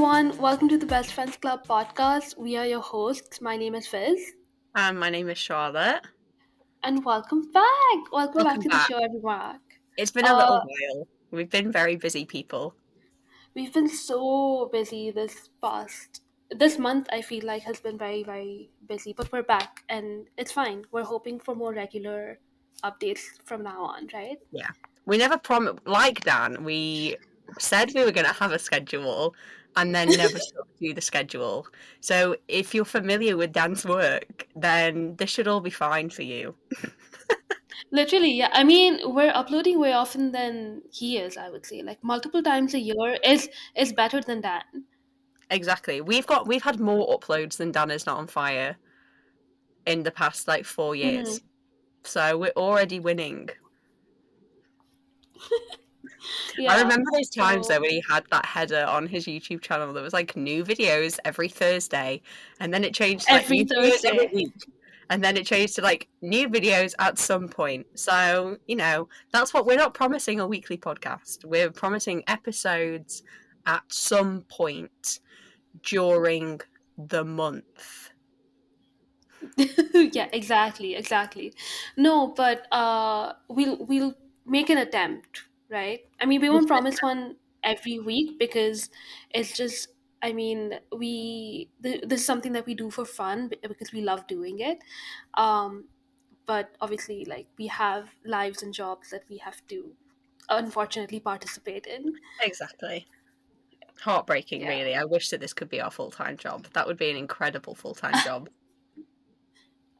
everyone. Welcome to the Phriends Club Podcast. We are your hosts. My name is Fizz. My name is Charlotte. And welcome back. Welcome back to the back. show, everyone. It's been a little while. We've been very busy people. We've been so busy this month. I feel like has been very, very busy, but we're back and it's fine. We're hoping for more regular updates from now on, right? Yeah. We never promised, like Dan, we said we were going to have a schedule and then never stuck to the schedule. So if you're familiar with Dan's work, then this should all be fine for you. Literally, yeah. I mean, we're uploading way often than he is, I would say. Like multiple times a year is better than that. Exactly. We've had more uploads than Dan is Not on Fire in the past 4 years. So we're already winning. Yeah. I remember those times though when he had that header on his YouTube channel that was new videos every Thursday, and then it changed to Every new videos every Thursday. week, and then it changed to new videos at some point. So that's what we're not promising a weekly podcast. We're promising episodes at some point during the month. Yeah, exactly. No, but we'll make an attempt, right? I mean, we won't promise one every week because it's just. I mean, this is something that we do for fun because we love doing it. But obviously, we have lives and jobs that we have to unfortunately participate in. Exactly. Heartbreaking, Yeah. really. I wish that this could be our full-time job. That would be an incredible full-time job.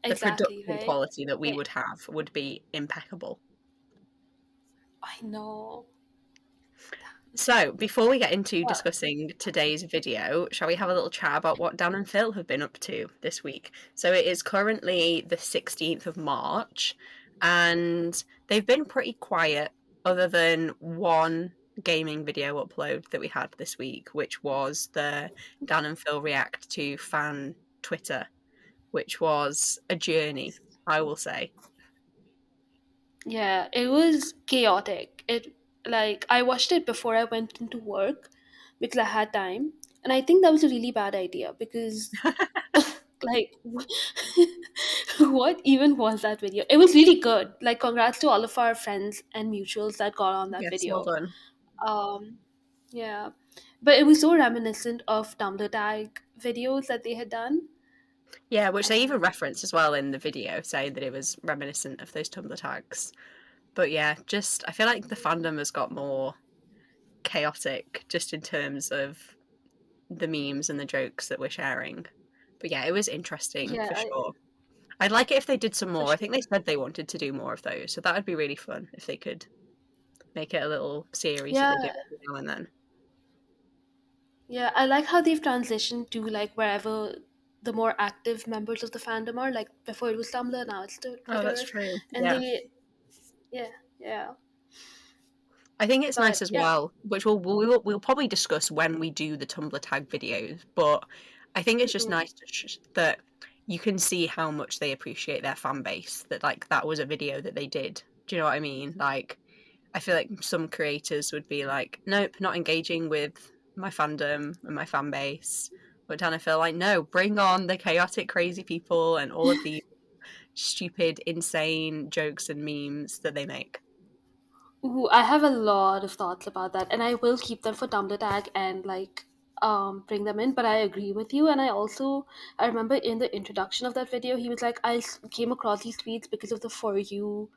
The Exactly, production right? quality that we Yeah. would have would be impeccable. I know. So, before we get into discussing today's video, shall we have a little chat about what Dan and Phil have been up to this week? So, it is currently the 16th of March, and they've been pretty quiet, other than one gaming video upload that we had this week, which was the Dan and Phil react to fan Twitter, which was a journey, I will say. Yeah, it was chaotic. I watched it before I went into work because I had time, and I think that was a really bad idea because like what even was that video? It was really good. Like congrats to all of our friends and mutuals that got on that Yes, well video. done. Yeah. But it was so reminiscent of Tumblr tag videos that they had done. Yeah, which they even referenced as well in the video, saying that it was reminiscent of those Tumblr tags. But yeah, just I feel like the fandom has got more chaotic just in terms of the memes and the jokes that we're sharing. But yeah, it was interesting Yeah, for sure. I'd like it if they did some more. for I think they said they wanted to do more of those, so that would be really fun if they could make it a little series that they do every now and then. Yeah, I like how they've transitioned to wherever the more active members of the fandom are. Like before it was Tumblr, now it's Twitter. Oh, that's true. And Yeah. yeah. I think it's nice as yeah. well, which we'll probably discuss when we do the Tumblr tag videos. But I think it's just nice that you can see how much they appreciate their fan base. That that was a video that they did. Do you know what I mean? I feel like some creators would be like, nope, not engaging with my fandom and my fan base. But Dan, I feel like, no, bring on the chaotic, crazy people and all of the stupid, insane jokes and memes that they make. Ooh, I have a lot of thoughts about that, and I will keep them for Tumblr tag and bring them in. But I agree with you, and I remember in the introduction of that video, he was like, came across these tweets because of the For You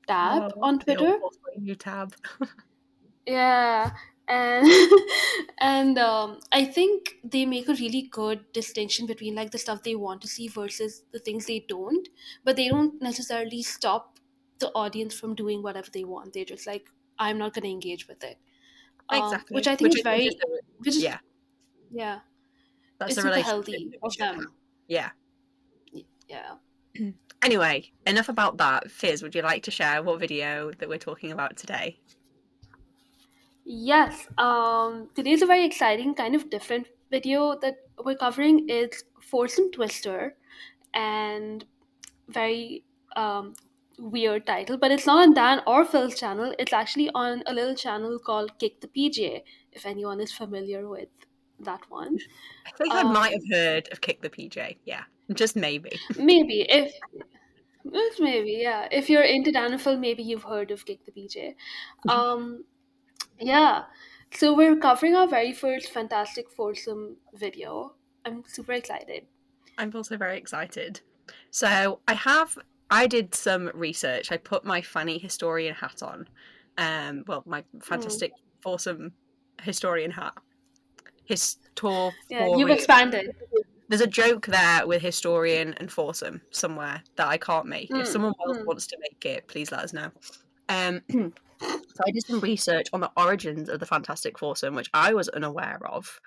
tab on Twitter. The For You tab. Yeah, and and I think they make a really good distinction between the stuff they want to see versus the things they don't, but they don't necessarily stop the audience from doing whatever they want. They're just like, I'm not going to engage with it, Exactly. which I think is very, yeah, yeah, that's it's the super relationship healthy that we of should them. have. Yeah. Yeah. Anyway, enough about that. Fizz, would you like to share what video that we're talking about today? Yes. Today's a very exciting, kind of different video that we're covering. It's Foursome Twister, and very weird title, but it's not on Dan or Phil's channel. It's actually on a little channel called KickThePJ, if anyone is familiar with that one. I think I might have heard of KickThePJ. Yeah, just maybe. Maybe maybe, yeah. If you're into Danifil, maybe you've heard of Kick the PJ. Um, yeah. So we're covering our very first Fantastic Foursome video. I'm super excited. I'm also very excited. So I did some research. I put my funny historian hat on. Well, my Mm. fantastic foursome historian hat. Yeah, you've Historian. expanded. There's a joke there with historian and foursome somewhere that I can't make. If Mm. someone else Mm. wants to make it, please let us know. So I did some research on the origins of the Fantastic Foursome, which I was unaware of.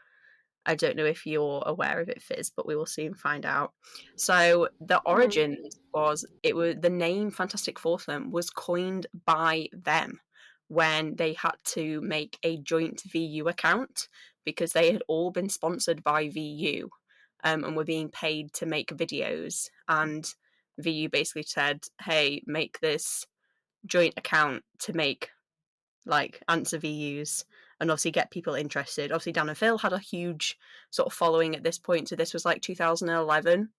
I don't know if you're aware of it, Fizz, but we will soon find out. So the Mm. origins was the name Fantastic Foursome was coined by them when they had to make a joint VU account because they had all been sponsored by VU and were being paid to make videos. And VU basically said, "Hey, make this joint account to make like answer VUs and obviously get people interested." Obviously, Dan and Phil had a huge sort of following at this point. So this was like 2011,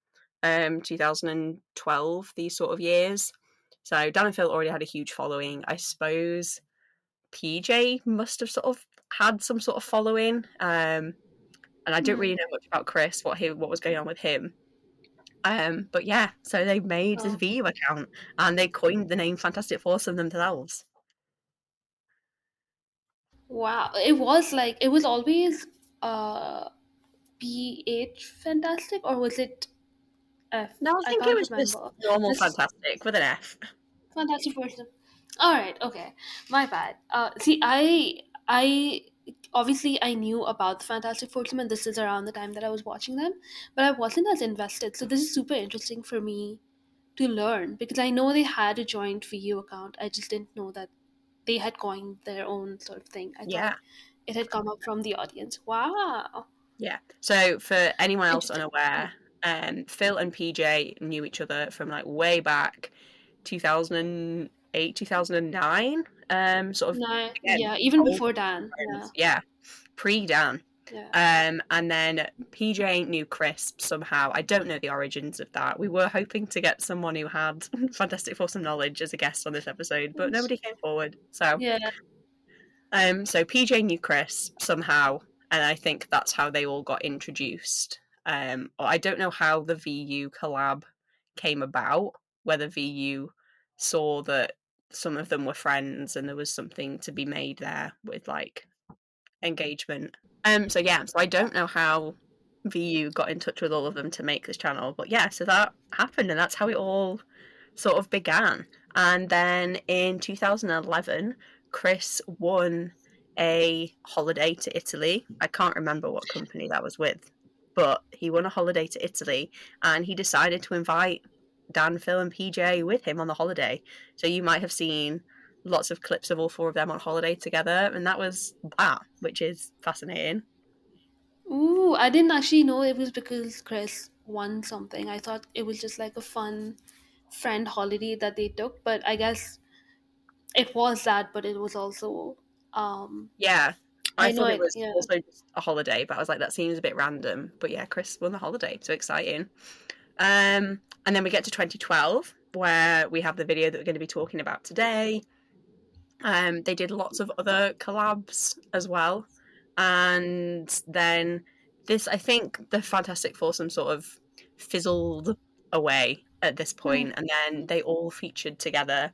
2012, these sort of years. So Dan and Phil already had a huge following. I suppose PJ must have sort of had some sort of following. And I don't really Mm. know much about Chris, what was going on with him. But yeah, so they made this Oh, VU account and they coined the name Fantastic Foursome themselves. wow. It was always uh PH Fantastic, or was it F? No, I I think it can't was just remember. normal This Fantastic with an F. Fantastic Foursome. All right, okay, my bad. See, I obviously I knew about the Fantastic Foursome, and this is around the time that I was watching them, but I wasn't as invested. So this is super interesting for me to learn because I know they had a joint VU account. I just didn't know that they had coined their own sort of thing. I thought Yeah, it had come up from the audience. Wow, yeah. So for anyone else interesting. unaware, Phil and PJ knew each other from like way back 2008, 2009. Sort of No, again, yeah, even old before Dan. Yeah, friends. Yeah, pre-Dan. yeah. And then PJ knew Chris somehow. I don't know the origins of that. We were hoping to get someone who had Fantastic Foursome knowledge as a guest on this episode, but nobody came forward. Yeah. So PJ knew Chris somehow, and I think that's how they all got introduced. I don't know how the VU collab came about, whether VU saw that some of them were friends and there was something to be made there with like engagement. So I don't know how VU got in touch with all of them to make this channel, but yeah, so that happened and that's how it all sort of began. And then in 2011, Chris won a holiday to Italy. I can't remember what company that was with, but he won a holiday to Italy and he decided to invite Dan, Phil, and PJ with him on the holiday. So you might have seen lots of clips of all four of them on holiday together, and that was that, which is fascinating. Ooh, I didn't actually know it was because Chris won something. I thought it was just like a fun friend holiday that they took, but I guess it was that, but it was also um Yeah, I I know thought it it, was yeah. also just a holiday, but I was like, that seems a bit random. But yeah, Chris won the holiday, so exciting. And then we get to 2012, where we have the video that we're going to be talking about today. They did lots of other collabs as well, and then this, I think, the Fantastic Foursome sort of fizzled away at this point, and then they all featured together.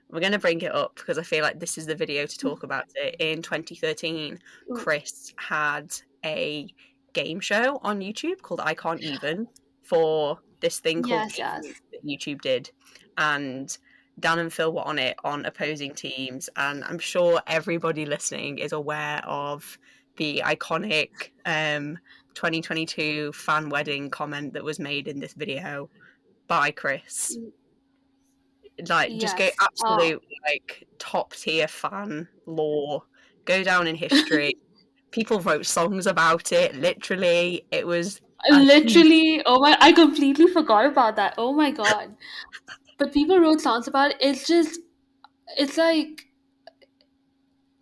We're going to bring it up because I feel like this is the video to talk about it. In 2013, Ooh, Chris had a game show on YouTube called I Can't Even for this thing called yes, Geek yes. that YouTube did. And Dan and Phil were on it on opposing teams. And I'm sure everybody listening is aware of the iconic 2022 fan wedding comment that was made in this video by Chris. Mm, Like, just go yes. absolute like top tier fan lore, go down in history. People wrote songs about it. Literally, it was a huge. Literally, oh my, I completely forgot about that. Oh my god. But people wrote songs about it. It's just it's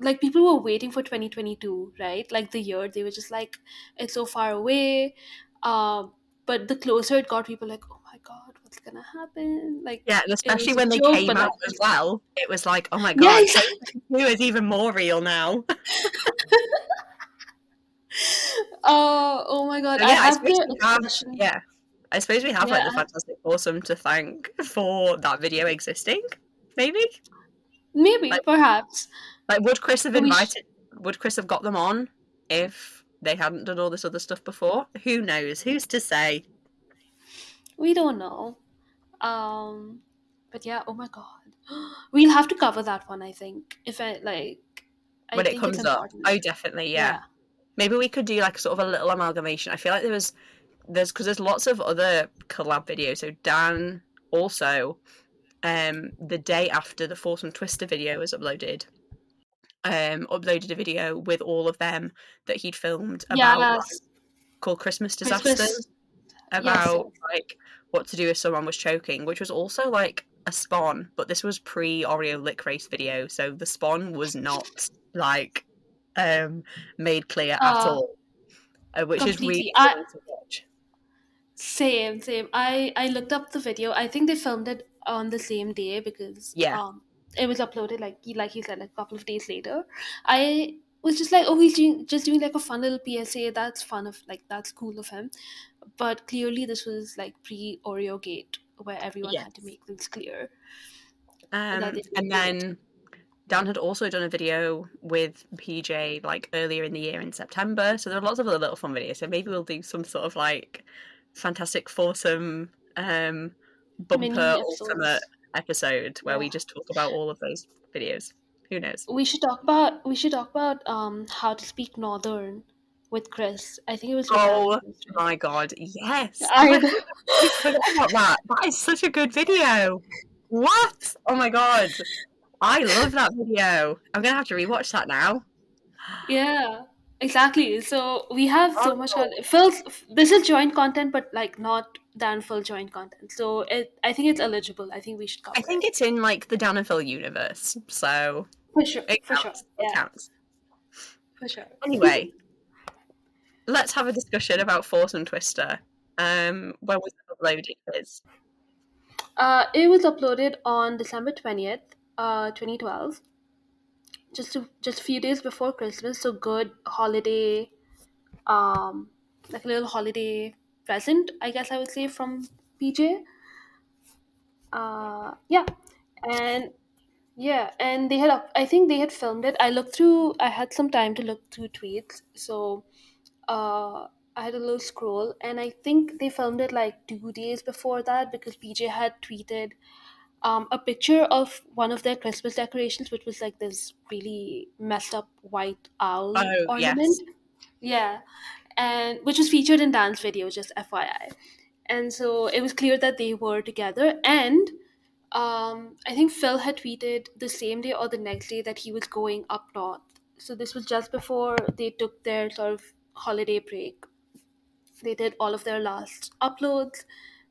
like people were waiting for 2022, right? Like the year, they were just like, it's so far away. But the closer it got, people were like, oh my god, what's gonna happen? Like, Yeah, and it especially was a when they joke, came but out not as just. well, it was like, oh my Yeah, god, exactly. 2022 is even more real now. Oh my god, So I yeah, I have suppose the we have, expression. yeah, I suppose we have like Yeah, the Fantastic Foursome to thank for that video existing. Maybe maybe, like perhaps. would Chris have We invited? Would Chris have got them on if they hadn't done all this other stuff before? Who knows? Who's to say? we don't know. But yeah, oh my god, we'll have to cover that one. I think if I like, I When it think it's comes up? important. Oh, definitely, yeah. Yeah, Maybe we could do like sort of a little amalgamation. I feel like there's lots of other collab videos. So Dan also, the day after the Foursome Twister video was uploaded, uploaded a video with all of them that he'd filmed about like yes, called Christmas Christmas. disasters, Yes, about yes. like what to do if someone was choking, which was also like a spawn, but this was pre Oreo lick race video, so the spawn was not like made clear at Uh, all, which is completely. really I funny to watch. Same, same. I looked up the video. I think they filmed it on the same day because Yeah, it was uploaded like you said, like a couple of days later. I was just like, oh, just doing like a fun little PSA. That's fun of like that's cool of him. But clearly, this was like pre Oreo Gate, where everyone had to yes. make things clear that they And didn't do it. then Dan had also done a video with PJ like earlier in the year in September. So there are lots of other little fun videos. So maybe we'll do some sort of like fantastic foursome bumper Many ultimate episodes. episode where we Yeah. just talk about all of those videos. Who knows? We should talk about how to speak Northern with Chris. I think it was with Dan Oh first, right? my god, yes. Oh my I god, I forgot about that. That is such a good video. What? Oh my god. I love that video. I'm gonna have to rewatch that now. Yeah, exactly. So we have so much Oh. content. This is joint content, but like not Dan full joint content. So I think it's eligible. I think we should I cover think it it's in like the Dan and Phil universe, so for sure. it For sure. counts. It Yeah, counts. for sure. Anyway, let's have a discussion about Foursome Twister. When was it uploaded, Fizz? It was uploaded on December 20th, 2012, just a few days before Christmas. So good holiday, um, like a little holiday present, I guess I would say from PJ. Yeah, and yeah, and I think they had filmed it. I had some time to look through tweets, so uh, I had a little scroll, and I think they filmed it like 2 days before that because PJ had tweeted a picture of one of their Christmas decorations, which was like this really messed up white owl Oh yes. ornament. Yeah, and which was featured in Dan's video, just FYI. And so it was clear that they were together, and I think Phil had tweeted the same day or the next day that he was going up north. So this was just before they took their sort of holiday break. They did all of their last uploads.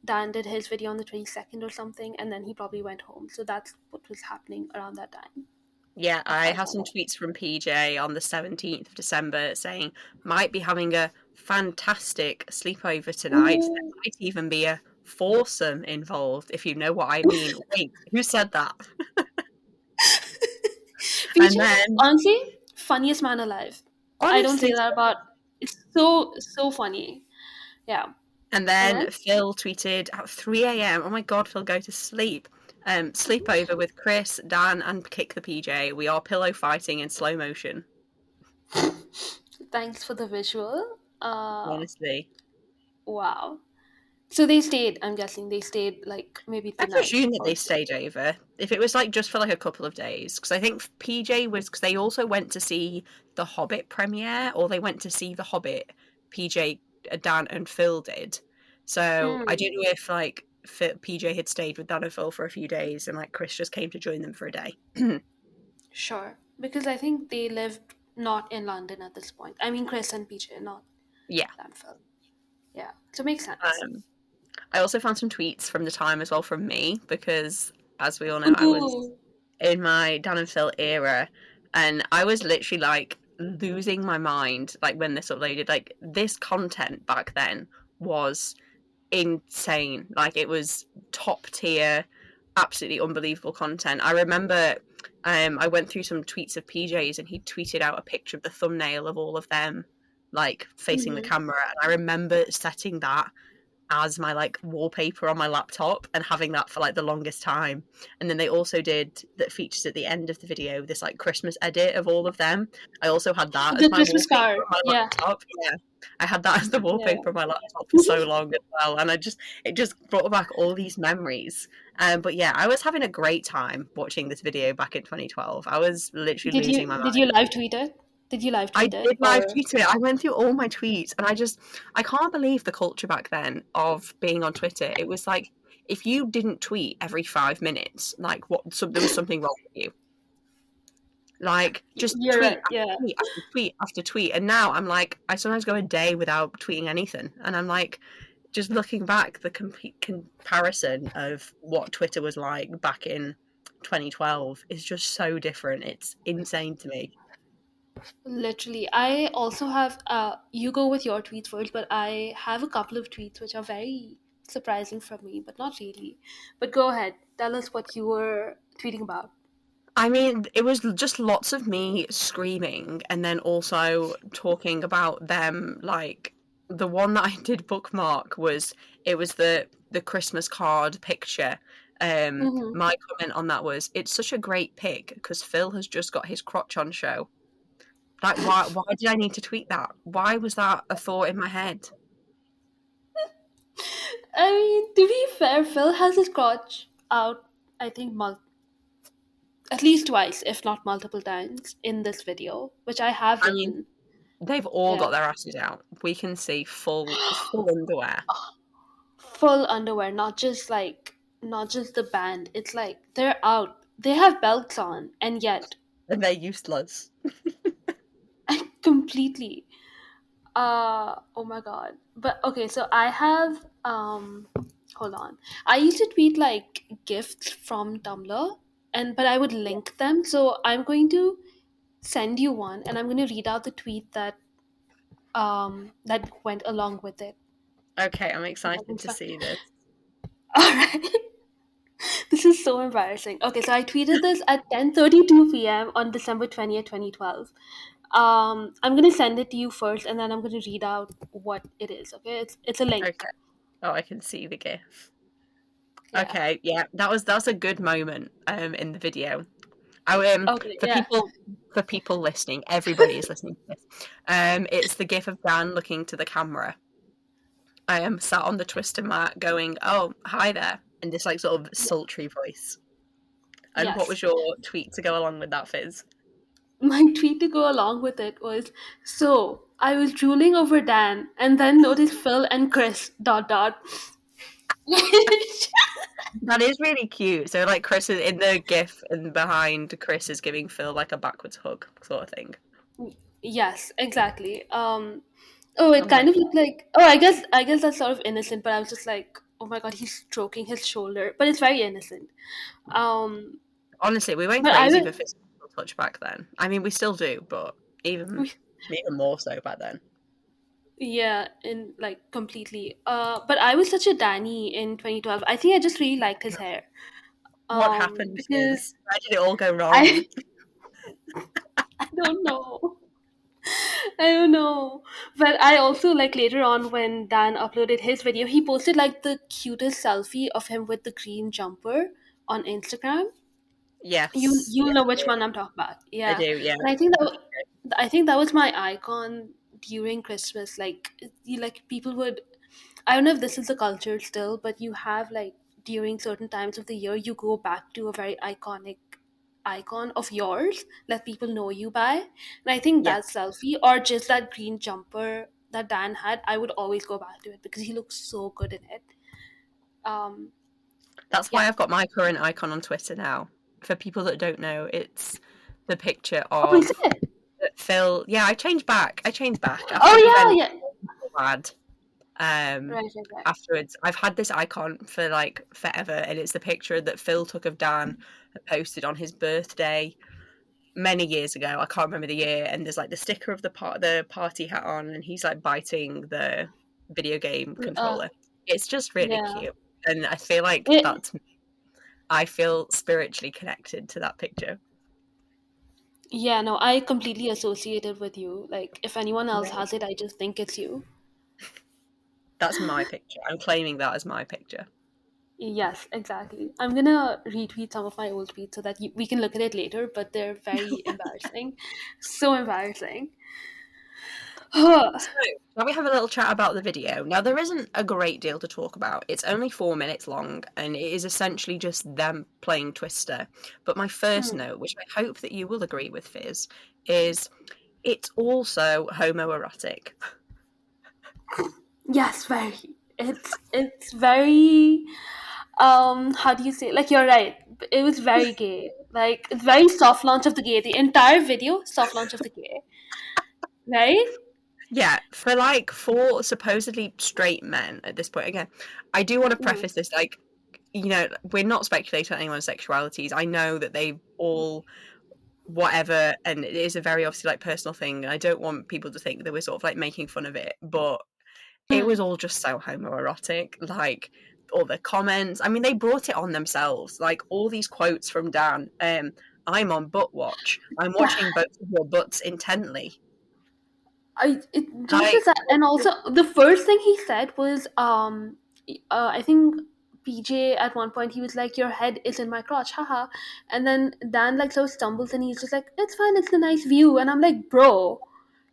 Dan did his video on the 22nd or something, and then he probably went home. So that's what was happening around that time, Yeah, as I far as have I some know. tweets from PJ on the 17th of December saying, might be having a fantastic sleepover tonight. There Ooh. might even be a foursome involved, if you know what I mean. Wait, who said that? PJ, And then, honestly, funniest man alive. I don't say honestly, that about. It's so funny. Yeah, and and then then Phil tweeted at 3 a.m. Oh my god, Phil, go to sleep. Sleepover with Chris, Dan, and Kick the PJ. We are pillow fighting in slow motion. thanks for the visual. Honestly, Wow. So they stayed. I'm guessing they stayed like maybe I the night presume that or they so. stayed over. If it was like just for like a couple of days, because I think PJ was because they also went to see the Hobbit premiere, or they went to see the Hobbit. PJ, Dan, and Phil did. So I don't Hmm. know if like PJ had stayed with Dan and Phil for a few days, and like Chris just came to join them for a day. Sure. Because I think they lived not in London at this point. I mean, Chris and PJ, not Yeah. Danville. Yeah. So makes sense. Um, I also found some tweets from the time as well from me because, as we all know, I was Ooh. in my Dan and Phil era. And I was literally like losing my mind like when this uploaded. Like this content back then was insane. Like it was top tier, absolutely unbelievable content. I remember I went through some tweets of PJ's and he tweeted out a picture of the thumbnail of all of them like facing the Mm-hmm. camera, and I remember setting that as my like wallpaper on my laptop and having that for like the longest time. And then they also did that features at the end of the video this like Christmas edit of all of them. I also had that as The my Christmas wallpaper card. on my Yeah. laptop. Yeah, I had that as the Yeah. wallpaper on my laptop for so long as well, and it just brought back all these memories. But yeah, I was having a great time watching this video back in 2012. I was literally Did losing my you mind. did you live tweet it? Did you live I tweet it did live or? tweet it. I went through all my tweets, and I can't believe the culture back then of being on Twitter. It was like if you didn't tweet every 5 minutes, like there was something wrong with you. Like just You're tweet right. after Yeah. tweet after tweet after tweet. And now I'm like, I sometimes go a day without tweeting anything, and I'm like, just looking back, the comparison of what Twitter was like back in 2012 is just so different. It's insane to me. Literally, I also have. You go with your tweets first, but I have a couple of tweets which are very surprising from me, but not really. But go ahead, tell us what you were tweeting about. I mean, it was just lots of me screaming and then also talking about them. Like the one that I did bookmark was it was the Christmas card picture. Mm-hmm. My comment on that was it's such a great pic because Phil has just got his crotch on show. Like why did I need to tweet that? Why was that a thought in my head? I mean, to be fair, Phil has his crotch out. I think at least twice, if not multiple times, in this video, which I have I mean, written. they've all Yeah, got their asses out. We can see full underwear. full underwear, not just the band. It's like they're out. They have belts on, and yet And they're useless. completely. Oh my god. But okay, so I have hold on. I used to tweet like gifts from Tumblr, and but I would link them. So I'm going to send you one, and I'm going to read out the tweet that went along with it. Okay, I'm If I excited can to find. see this. All right. This is so embarrassing. Okay, so I tweeted this at 10:32 p.m. on December 20th, 2012. I'm gonna send it to you first, and then I'm gonna read out what it is. Okay, it's a link. Okay. Oh, I can see the GIF. Yeah. Okay, yeah, that's a good moment in the video. I Okay. for Yeah. people listening, everybody is listening to this. It's the GIF of Dan looking to the camera. I am sat on the twister mat going, "Oh, hi there," in this like sort of sultry voice. And what Yes. was your tweet to go along with that, Fizz? My tweet to go along with it was, so I was drooling over Dan, and then noticed Phil and Chris. Dot dot. That is really cute. So like Chris is in the GIF, and behind Chris is giving Phil like a backwards hug sort of thing. Yes, exactly. Oh, Oh it my kind of looked like. Oh, I guess that's sort of innocent, but I was just like, oh my god, he's stroking his shoulder, but it's very innocent. Um, Honestly, we went but I crazy would, for physical touch back then. I mean, we still do, but even more so back then. yeah, in like completely. But I was such a Danny in 2012. I think I just really liked his hair. What happened Because is, where did it all go I wrong? I don't know. I don't know. But I also like later on when Dan uploaded his video, he posted like the cutest selfie of him with the green jumper on Instagram. Yes, You yes, know which one I'm talking about. I Yeah. do. Yeah, And I think that was my icon during Christmas. Like like people would, I don't know if this is the culture still, but you have like during certain times of the year you go back to a very iconic icon of yours that people know you by. And I think yeah. that selfie or just that green jumper that Dan had, I would always go back to it because he looks so good in it. Um That's why yeah. I've got my current icon on Twitter now. For people that don't know, it's the picture Oh, is of it? Phil. Yeah, I changed back. After the Oh event yeah, yeah. I had. Right, right, right. Afterwards, I've had this icon for like forever, and it's the picture that Phil took of Dan and posted on his birthday. many years ago. I can't remember the year. And there's like the sticker of the party hat on, and he's like biting the video game controller. It's just really Yeah. cute, and I feel like It, I feel spiritually connected to that picture. yeah, no, I completely associate it with you. Like, if anyone else Right. has it, I just think it's you. That's my picture. I'm claiming that as my picture. Yes, exactly. I'm gonna retweet some of my old tweets so that we can look at it later, but they're very embarrassing. So embarrassing. So, shall we have a little chat about the video? Now, there isn't a great deal to talk about. It's only 4 minutes long, and it is essentially just them playing Twister. But my first Mm. note, which I hope that you will agree with, Fizz, is it's also homoerotic. Yes, very. It's very how do you say, like, you're right. It was very gay. Like, it's very soft launch of the gay. The entire video, soft launch of the gay. Right? Yeah, for like four supposedly straight men at this point. Again, I do want to Mm. preface this, like, we're not speculating on anyone's sexualities. I know that they all whatever, and it is a very obviously like personal thing, and I don't want people to think that we're sort of like making fun of it, but it was Mm. all just so homoerotic. Like all the comments. I mean, they brought it on themselves. Like all these quotes from Dan. I'm on butt watch. I'm Yeah. watching both of your butts intently. It not Like, just that, and also the first thing he said was I think PJ at one point he was like, "Your head is in my crotch, haha," and then Dan like so stumbles and he's just like, "It's fine, it's a nice view," and I'm like, "Bro,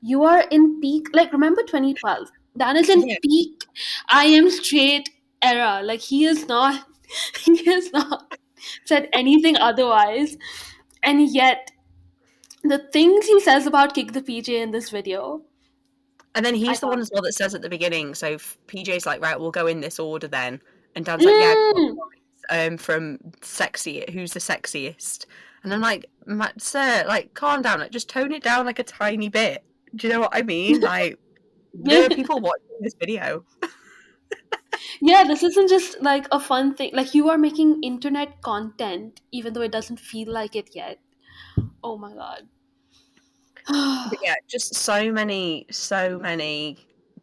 you are in peak, like, remember 2012? Dan is in yeah. peak I am straight era. Like, he is not he has not said anything otherwise, and yet the things he says about Kick the PJ in this video, And then I he's the one can't. as well that says at the beginning. So PJ's like, right, we'll go in this order then, and Dan's like, yeah. Mm. From sexy, who's the sexiest? And I'm like, sir, like, calm down, like, just tone it down like a tiny bit. Do you know what I mean? Like, there are people watching this video. Yeah, this isn't just like a fun thing. Like, you are making internet content, even though it doesn't feel like it yet. Oh my god. But yeah, just so many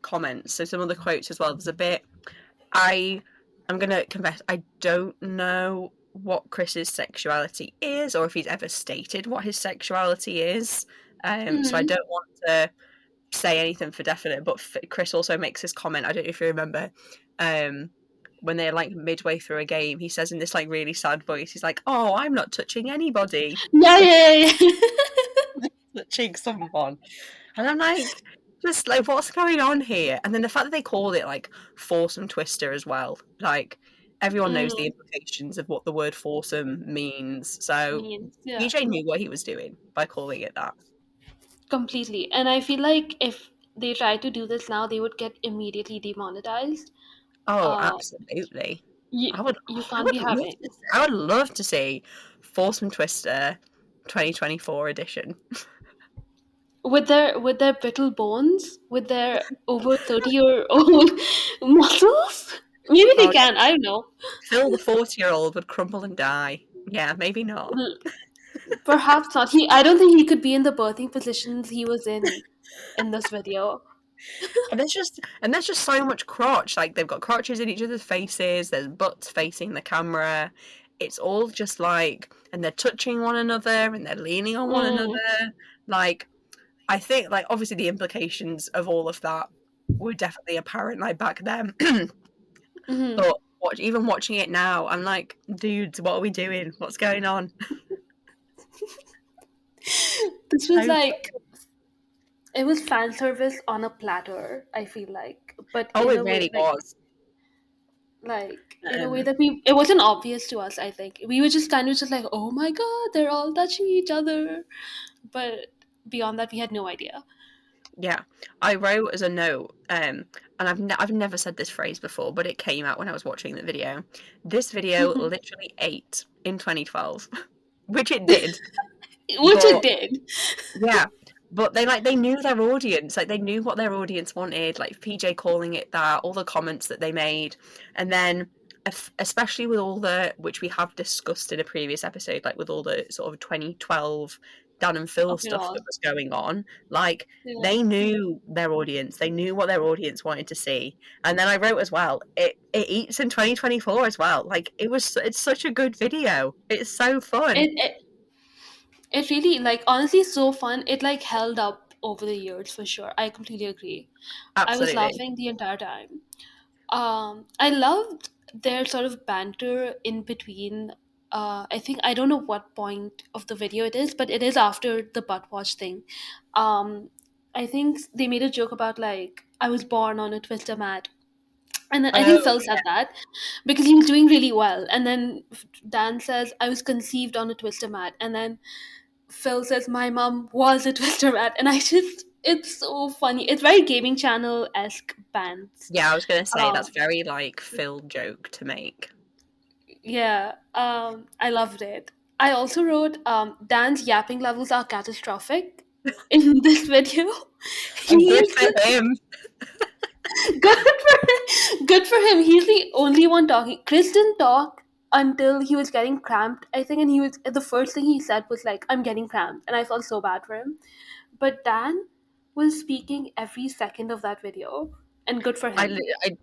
comments. So some of the quotes as well. There's a bit. I'm gonna confess, I don't know what Chris's sexuality is, or if he's ever stated what his sexuality is. So I Mhm. don't want to say anything for definite. But Chris also makes this comment. I don't know if you remember. When they're like midway through a game, he says in this like really sad voice, he's like, "Oh, I'm not touching anybody." Yeah, Like yeah, yeah. touching someone. And I'm like, just like, what's going on here? And then the fact that they called it like Foursome Twister as well. Like, everyone knows the Mm, implications of what the word foursome means. So means, yeah, PJ knew what he was doing by calling it that. completely. And I feel like if they try to do this now, they would get immediately demonetized. Oh, Uh, absolutely. you I would, you I can't would be love having to. I would love to see Foursome Twister 2024 edition. with their brittle bones, with their over 30-year-old muscles. Maybe they Oh, yeah. can. I don't know. Phil, the 40-year-old, would crumble and die. Yeah, maybe not. Perhaps not. I don't think he could be in the birthing positions he was in this video. And there's just so much crotch. Like they've got crotches in each other's faces. There's butts facing the camera. It's all just like, and they're touching one another and they're leaning on one Mm, another. Like I think, like obviously the implications of all of that were definitely apparent like back then. mhm. But even watching it now, I'm like, dudes, what are we doing? What's going on? This was So, like, it was fan service on a platter, I feel like, but oh, in it a way really was. in a way Um, that it wasn't obvious to us. I think we were just kind of just like, oh my god, they're all touching each other, but beyond that, we had no idea. Yeah, I wrote as a note, and I've never said this phrase before, but it came out when I was watching the video. This video Mhm. literally ate in 2012, which it did. Which it But did. yeah, but they knew their audience, like they knew what their audience wanted. Like PJ calling it that, all the comments that they made, and then especially with all the which we have discussed in a previous episode, like with all the sort of 2012 Dan and Phil of it stuff all. that was going on. Like, Yeah. they knew their audience. They knew what their audience wanted to see. And then I wrote as well, it eats in 2024 as well. Like, it's such a good video. It's so fun. It it really, like, honestly so fun. It like held up over the years for sure. I completely agree. I was Absolutely. laughing the entire time. I loved their sort of banter in between. I think I don't know what point of the video it is, but it is after the butt wash thing. Um, I think they made a joke about like I was born on a twister mat, and then I think Oh, Phil said that because he was doing really well, and then Dan says I was conceived on a twister mat, and then Phil says my mom was a twister mat, and I just it's so funny. It's very gaming channel esque bands. yeah, I was going to say that's Um, very, like, Phil joke to make. Yeah, I loved it. I also wrote Dan's yapping levels are catastrophic in this video. And good He's for him. good good for him. He's the only one talking. Chris didn't talk until he was getting cramped, I think, and he was the first thing he said was like, "I'm getting cramped," and I felt so bad for him. But Dan was speaking every second of that video, and good for I, him. li- I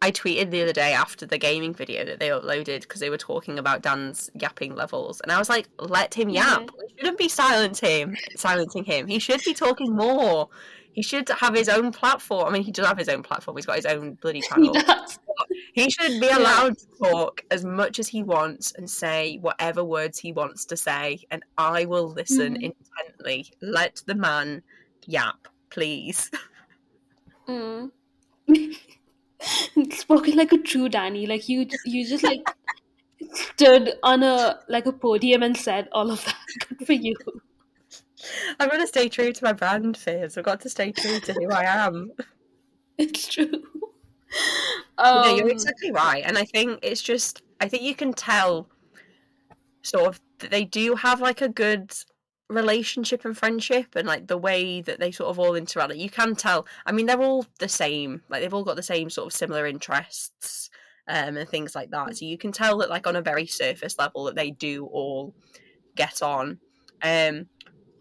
I tweeted the other day after the gaming video that they uploaded because they were talking about Dan's yapping levels, and I was like, "Let him Hmm. yap. We shouldn't be silencing him. He should be talking more. He should have his own platform. I mean, he does have his own platform. He's got his own bloody He channel. does. He should be Yeah. allowed to talk as much as he wants and say whatever words he wants to say, and I will listen Hmm. intently. Let the man yap, please." Mm. Spoken like a true Danny. Like you just like stood on a like a podium and said all of that. Good for you. I've got to stay true to my brand, Fizz. I've got to stay true to who I am. It's true. No, you're Um exactly right. And I think I think you can tell sort of that they do have like a good relationship and friendship, and like the way that they sort of all interact. Like, you can tell, I mean, they're all the same. Like, they've all got the same sort of similar interests, and things like that. So you can tell that, like, on a very surface level, that they do all get on. Um,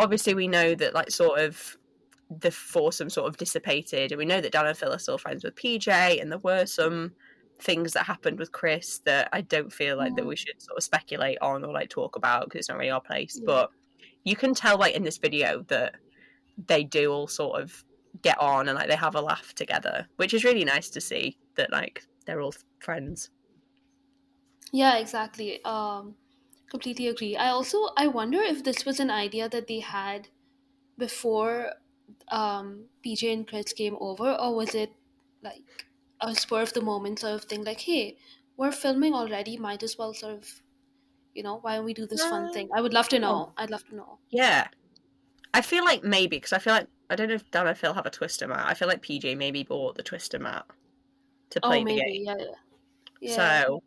Obviously, we know that, like, sort of the foursome sort of dissipated, and we know that Dan and Phil are still friends with PJ, and there were some things that happened with Chris that I don't feel like that mhm, we should sort of speculate on or like talk about because it's not really our place. yeah. But you can tell, like, in this video, that they do all sort of get on and like they have a laugh together, which is really nice to see that like they're all friends. Yeah, exactly. Completely agree. I wonder if this was an idea that they had before PJ and Chris came over, or was it like a spur of the moment sort of thing, like, hey, we're filming already, might as well sort of, why don't we do this fun Uh, thing? I would love to oh, know. I'd love to know. yeah. I feel like maybe because I feel like I don't know if Dan and Phil have a twister mat. I feel like PJ maybe bought the twister mat to Oh, play the maybe. game. Yeah, yeah. Yeah. So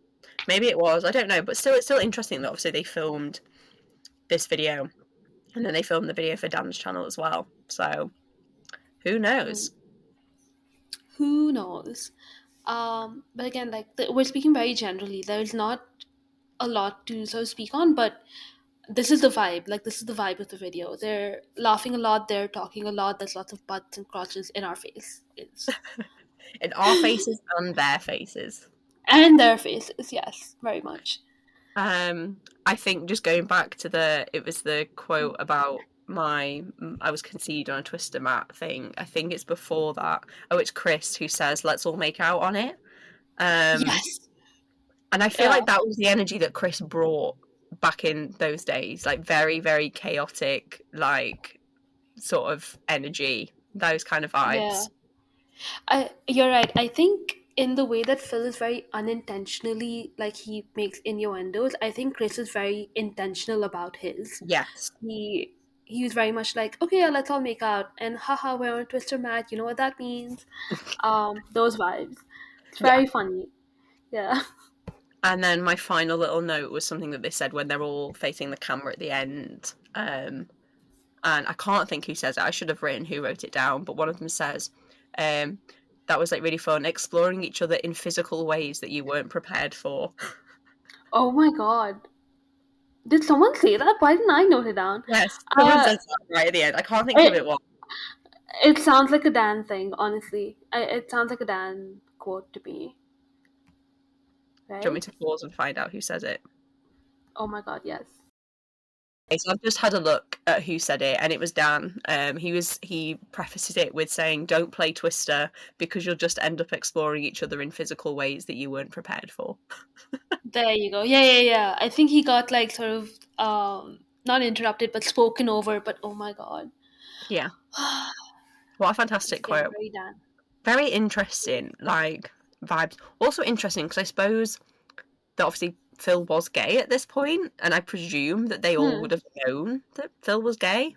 maybe it was. I don't know, but still, it's still interesting that obviously they filmed this video and then they filmed the video for Dan's channel as well. So who Mm. knows? Who knows? But again, like we're speaking very generally. There's not a lot to sort of speak on, but this is the vibe. Like this is the vibe of the video. They're laughing a lot. They're talking a lot. There's lots of butts and crotches in our face. It's In our faces and their faces. and their faces. Yes, very much. I think just going back to it was the quote about I was conceived on a twister mat thing. I think it's before that. Oh, it's Chris who says, "Let's all make out on it." Um, Yes. and I feel Yeah. like that was the energy that Chris brought back in those days, like very, very chaotic, like sort of energy, those kind of Yeah. vibes. You're right. I think in the way that Phil is very unintentionally, like he makes innuendos, I think Chris is very intentional about his. Yes. He he was very much like, okay, yeah, let's all make out, and haha, we're on Twister mat. You know what that means? Those vibes. It's Yeah. very funny. Yeah. And then my final little note was something that they said when they're all facing the camera at the end. And I can't think who says it. I should have written who wrote it down, but one of them says, um, that was like really fun, exploring each other in physical ways that you weren't prepared for. Oh my god. Did someone say that? Why didn't I note it down? Yes, someone Uh, says that right at the end. I can't think of it it what. it sounds like a Dan thing, honestly. It sounds like a Dan quote to me, Do you want right? me to pause and find out who says it? Oh my god, yes. Okay, so I've just had a look at who said it, and it was Dan. He prefaces it with saying, "Don't play Twister because you'll just end up exploring each other in physical ways that you weren't prepared for." There you go. Yeah, yeah, yeah. I think he got like sort of not interrupted but spoken over, but oh my god. Yeah, what a It's fantastic getting quote. very Dan. Very interesting, like vibes. Also interesting because I suppose that obviously Phil was gay at this point, and I presume that they all would Hmm. have known that Phil was gay.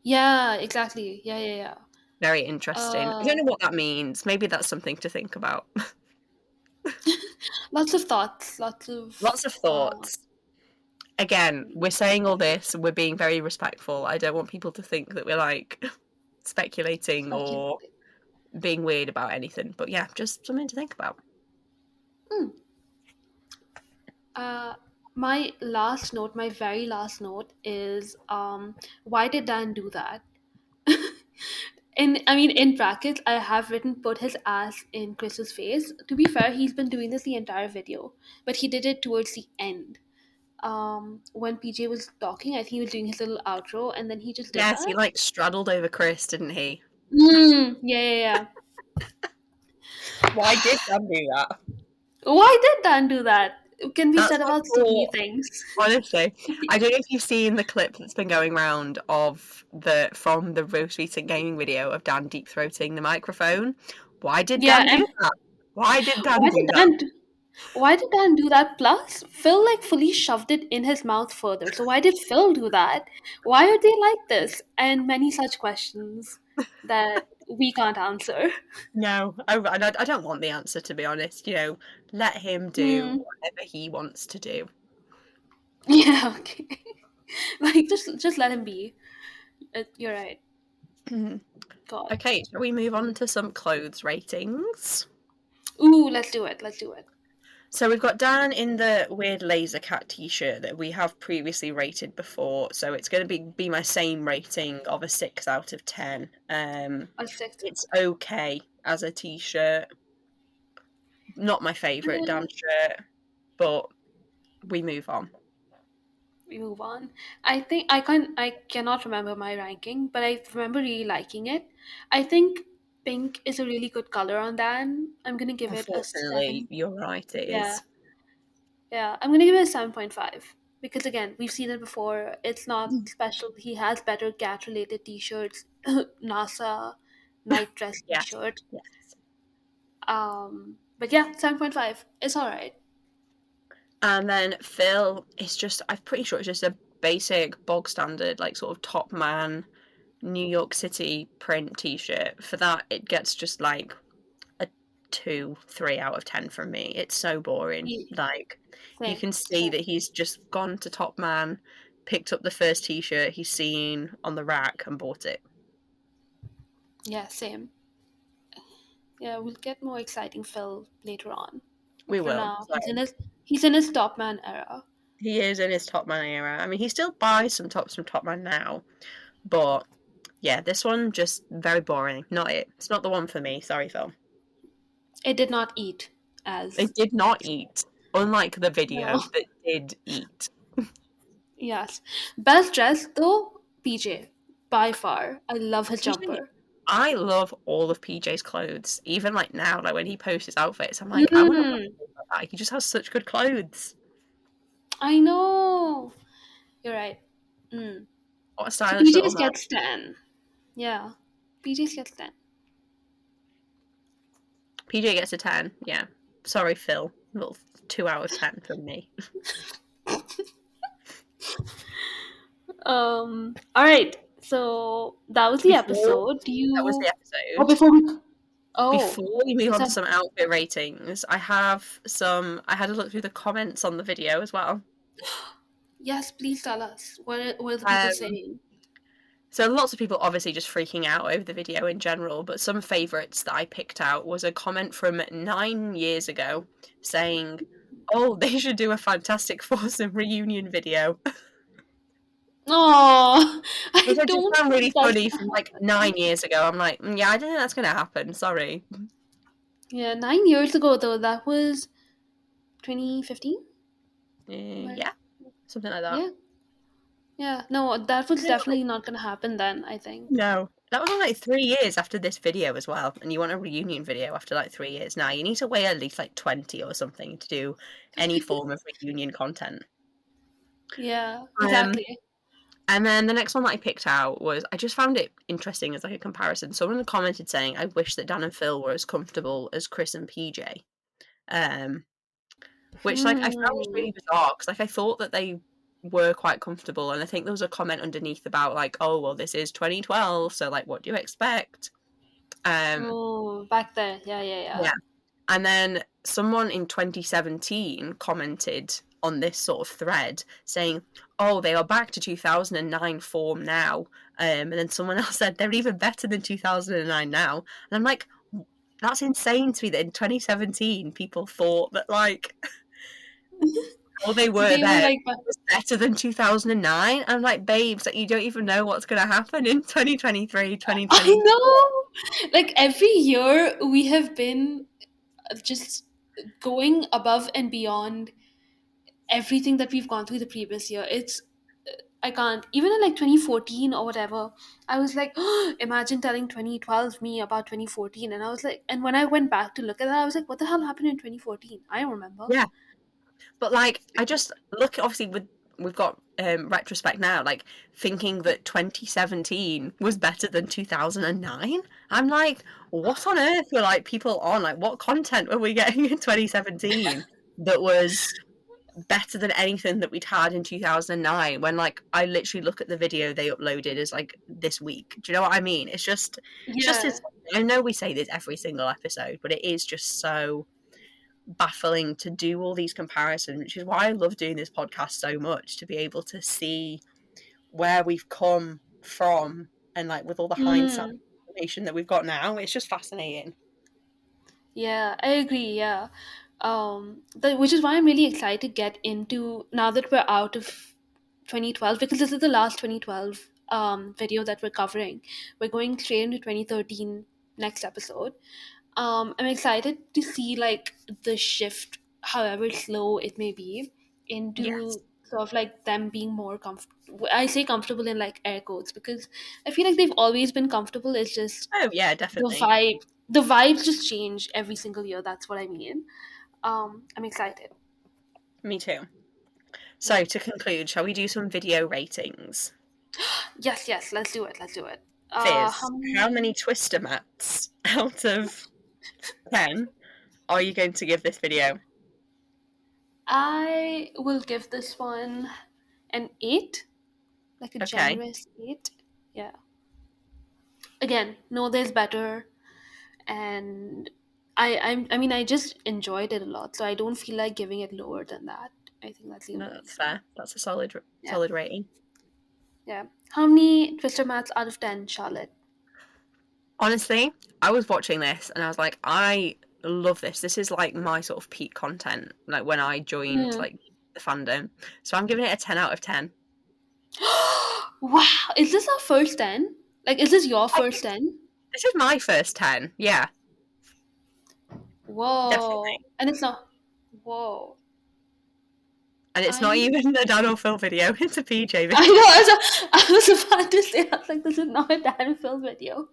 Yeah, exactly. Yeah, yeah, yeah. Very interesting. I don't Uh know what that means. Maybe that's something to think about. Lots of thoughts, lots of Lots of thoughts. Again, we're saying all this, we're being very respectful. I don't want people to think that we're like speculating or speculating. being weird about anything. But yeah, just something to think about. Hmm. Uh, my last note, my very last note is why did Dan do that? In brackets, I have written put his ass in Chris's face. To be fair, he's been doing this the entire video, but he did it towards the end. When PJ was talking, I think he was doing his little outro, and then he just did Yes, he that. like straddled over Chris, didn't he? Yeah, yeah, yeah. Why did Dan do that? Why did Dan do that? Can be That's said what about I so many thought. things. Honestly, I don't know if you've seen the clip that's been going around of from the roast recent gaming video of Dan deep throating the microphone. Why did Yeah, Dan do and that? Why did Dan why did do that? Dan? Why did Dan do that? Plus, Phil like fully shoved it in his mouth further. So why did Phil do that? Why are they like this? And many such questions that we can't answer. No, I don't want the answer, to be honest. Let him do Hmm. whatever he wants to do. Yeah. Okay. Like just let him be. You're right. God. Okay, shall we move on to some clothes ratings? Ooh, let's do it. Let's do it. So we've got Dan in the weird laser cat t-shirt that we have previously rated before. So it's going to be my same rating of a 6 out of 10. A sixth. It's okay as a t-shirt. Not my favourite Dan shirt, but we move on. We move on. I cannot remember my ranking, but I remember really liking it. I think pink is a really good color on that. I'm gonna give it a Unfortunately, 7. you're right, it Yeah, is. yeah. I'm gonna give it a 7.5 because again, we've seen it before. It's not special. He has better cat related t-shirts, NASA night dress Yes, t-shirt. yes. But yeah, 7.5. It's all right. And then Phil is just, I'm pretty sure it's just a basic bog standard, like sort of top man New York City print t-shirt. For that, it gets just like a 2, 3 out of 10 from me. It's so boring. Like, you Same, can see same. that he's just gone to Top Man, picked up the first t-shirt he's seen on the rack and bought it. Yeah, same. Yeah, we'll get more exciting Phil later on. But We for will. now, So he's in his top man era. he is in his Top Man era. I mean, he still buys some tops from Top Man now, but yeah, this one just very boring. Not it. It's not the one for me. Sorry, Phil. It did not eat It as did not eat, unlike the no. video that did eat. Yes. Best dressed though, PJ. By far. I love his PJ, jumper. I love all of PJ's clothes. Even like now, like when he posts his outfits, I'm like, I want to wear Mm, clothes like that. He just has such good clothes. I know. You're right. Mm. What a So stylish little PJ's man. gets 10. Yeah. PJ's gets 10. PJ gets a 10. Yeah. Sorry, Phil. Little 2 out of 10 from me. Alright. So that was the Before episode. Do that was you the Oh episode. before we Oh. Before we move Is on to that some outfit ratings, I had a look through the comments on the video as well. Yes, please tell us. What are the people Um, saying? So lots of people obviously just freaking out over the video in general, but some favourites that I picked out was a comment from 9 years ago saying, oh, they should do a fantastic Foursome reunion video. Oh, I Which I just don't found really think that's funny gonna from like happen. 9 years ago. I'm like, yeah, I don't think that's going to happen. Sorry. Yeah, 9 years ago though, that was 2015. Yeah, something like that. Yeah, yeah. No, that was Yeah, like, definitely not gonna happen then, I think. no. That was like 3 years after this video as well. And you want a reunion video after like 3 years. Now, you need to wait at least like 20 or something to do any form of reunion content. Yeah, Um, exactly. and then the next one that I picked out was, I just found it interesting as like a comparison. Someone commented saying, I wish that Dan and Phil were as comfortable as Chris and PJ. Which like I found was Hmm. really bizarre because like I thought that they were quite comfortable, and I think there was a comment underneath about like, oh well, this is 2012, so like, what do you expect? Oh, back there. Yeah, yeah, yeah. Yeah, and then someone in 2017 commented on this sort of thread saying, oh, they are back to 2009 form now, and then someone else said they're even better than 2009 now, and I'm like, that's insane to me that in 2017 people thought that like all they were They were then like, was better than 2009. I'm like, babes, like, you don't even know what's going to happen in 2023, I 2024. know. Like every year we have been just going above and beyond everything that we've gone through the previous year. It's I can't. Even in like 2014 or whatever, I was like, imagine telling 2012 me about 2014. And I was like, and when I went back to look at that, I was like, what the hell happened in 2014? I don't remember. Yeah. But like, I just look, obviously, we've got retrospect now, like thinking that 2017 was better than 2009. I'm like, what on earth were like people on? Like, what content were we getting in 2017 that was better than anything that we'd had in 2009, when like I literally look at the video they uploaded as like this week? Do you know what I mean? It's just Yeah. insane. I know we say this every single episode, but it is just so baffling to do all these comparisons, which is why I love doing this podcast so much, to be able to see where we've come from, and like with all the hindsight Mm. information that we've got now, it's just fascinating. Yeah, I agree. Yeah. Which is why I'm really excited to get into now that we're out of 2012, because this is the last 2012 video that we're covering. We're going straight into 2013 next episode. I'm excited to see like the shift, however slow it may be, Yes. into sort of like them being more comfortable. I say comfortable in like air quotes because I feel like they've always been comfortable. It's just Oh yeah, the definitely. vibe, the vibes just change every single year. That's what I mean. I'm excited. Me too. Yeah. So to conclude, shall we do some video ratings? Yes, yes. Let's do it. Let's do it. How Fizz, how many many? Twister mats out of 10 are you going to give this video? I will give this one an 8, like a Okay. generous 8. Yeah. Again, no, there's better, and I mean, I just enjoyed it a lot, so I don't feel like giving it lower than that. I think that's the No, only that's reason. fair. That's a solid Yeah. solid rating. Yeah. How many Twister mats out of 10, Charlotte? Honestly, I was watching this and I was like, I love this. This is like my sort of peak content, like when I joined Mm. like the fandom. So I'm giving it a 10 out of 10. Wow. Is this our first 10? Like, is this your first 10? This is my first 10. Yeah, definitely. Whoa. And it's not. Whoa. And it's not I'm. even a Dan or Phil video, it's a PJ video. I know. I was about to say, I was like, this is not a Dan Film video.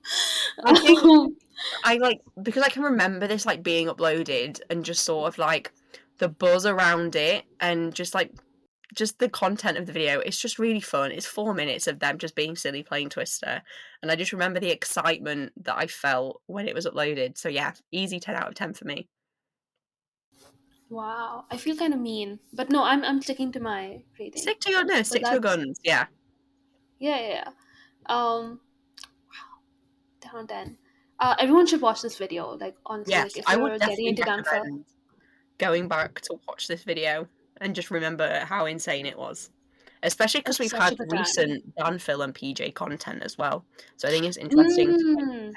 I think I like, because I can remember this like being uploaded and just sort of like the buzz around it, and just the content of the video. It's just really fun. It's 4 minutes of them just being silly playing Twister, and I just remember the excitement that I felt when it was uploaded. So yeah, easy 10 out of 10 for me. Wow. I feel kind of mean. But no, I'm sticking to my rating. Stick to your no, But stick to your that's. guns. Yeah, Yeah, yeah, yeah. 10 on 10. Everyone should watch this video. Like, honestly, like, yes, if I would you're getting definitely into Danfil. recommend going back to watch this video and just remember how insane it was. Especially because It's we've such had a good time. recent Danfil and PJ content as well. So I think it's interesting to Mm.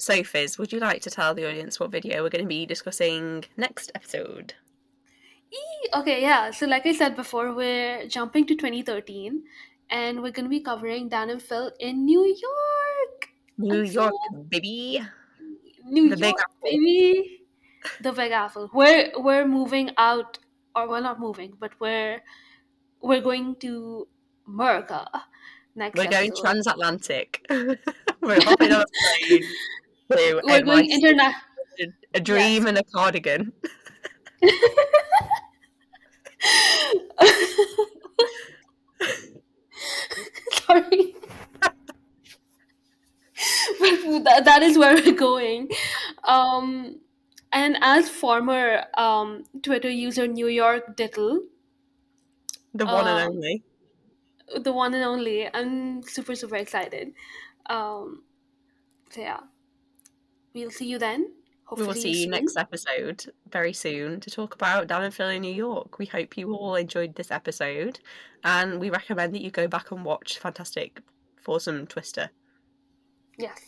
So, Fizz, would you like to tell the audience what video we're going to be discussing next episode? Okay, yeah. So, like I said before, we're jumping to 2013, and we're going to be covering Dan and Phil in New York. New I'm York, so baby. New The Big York, Apple. baby. The Big Apple. We're moving out, or we're not moving, but we're going to America next We're going episode. transatlantic. We're hopping on a plane to We're going NYC. international. A Yes. dream and a cardigan. Sorry. But that is where we're going. And as former Twitter user New York Diddle, The one and um, only. the one and only, I'm super, super excited. Um, so yeah, we'll see you then. We will Hopefully see you soon. next episode very soon to talk about Dan and Phil in New York. We hope you all enjoyed this episode, and we recommend that you go back and watch fantastic Foursome Twister. Yes.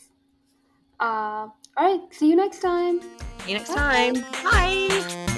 All right. See you next time. See you next time. Bye.